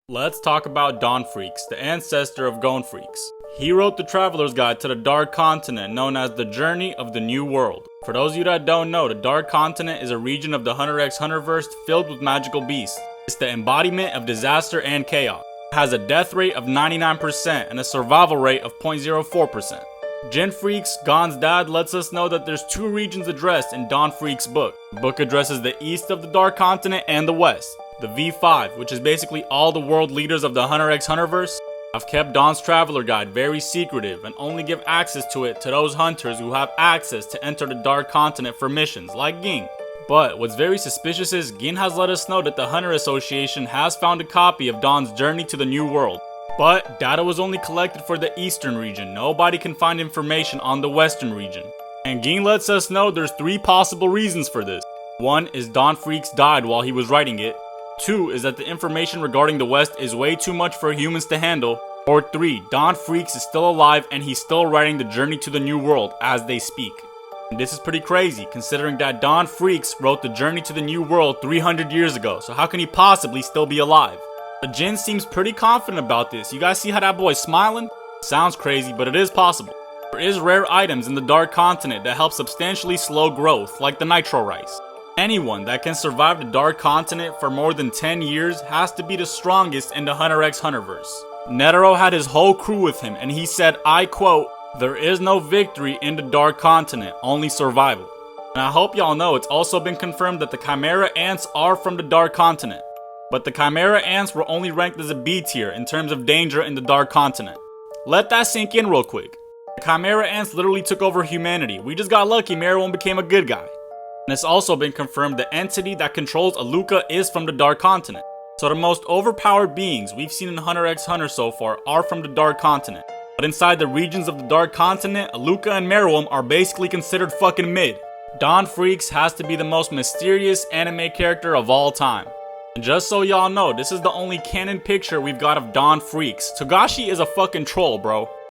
Let's talk about Dawn Freecss, the ancestor of Gon Freecss. He wrote the Traveler's Guide to the Dark Continent, known as the Journey of the New World. For those of you that don't know, the Dark Continent is a region of the Hunter x Hunterverse filled with magical beasts. It's the embodiment of disaster and chaos. It has a death rate of 99% and a survival rate of 0.04%. Jin Freecss, Gon's dad, lets us know that there's two regions addressed in Dawn Freecss' book. The book addresses the east of the Dark Continent and the west. The V5, which is basically all the world leaders of the Hunter x Hunterverse, have kept Dawn's Traveler Guide very secretive and only give access to it to those hunters who have access to enter the Dark Continent for missions, like Ging. But what's very suspicious is Gin has let us know that the Hunter Association has found a copy of Dawn's Journey to the New World. But data was only collected for the eastern region. Nobody can find information on the western region. And Ging lets us know there's three possible reasons for this. One is Dawn Freecss died while he was writing it. 2 is that the information regarding the West is way too much for humans to handle. Or 3, Dawn Freecss is still alive and he's still writing the Journey to the New World as they speak. And this is pretty crazy considering that Dawn Freecss wrote the Journey to the New World 300 years ago, so how can he possibly still be alive? But Jin seems pretty confident about this. You guys see how that boy's smiling? Sounds crazy, but it is possible. There is rare items in the Dark Continent that help substantially slow growth, like the Nitro Rice. Anyone that can survive the Dark Continent for more than 10 years has to be the strongest in the Hunter x Hunterverse. Netero had his whole crew with him and he said, I quote, "There is no victory in the Dark Continent, only survival." And I hope y'all know it's also been confirmed that the Chimera Ants are from the Dark Continent. But the Chimera Ants were only ranked as a B tier in terms of danger in the Dark Continent. Let that sink in real quick. The Chimera Ants literally took over humanity. We just got lucky Meruem became a good guy. And it's also been confirmed the entity that controls Aluka is from the Dark Continent. So the most overpowered beings we've seen in Hunter x Hunter so far are from the Dark Continent. But inside the regions of the Dark Continent, Aluka and Meruem are basically considered fucking mid. Dawn Freecss has to be the most mysterious anime character of all time. And just so y'all know, this is the only canon picture we've got of Dawn Freecss. Togashi is a fucking troll, bro.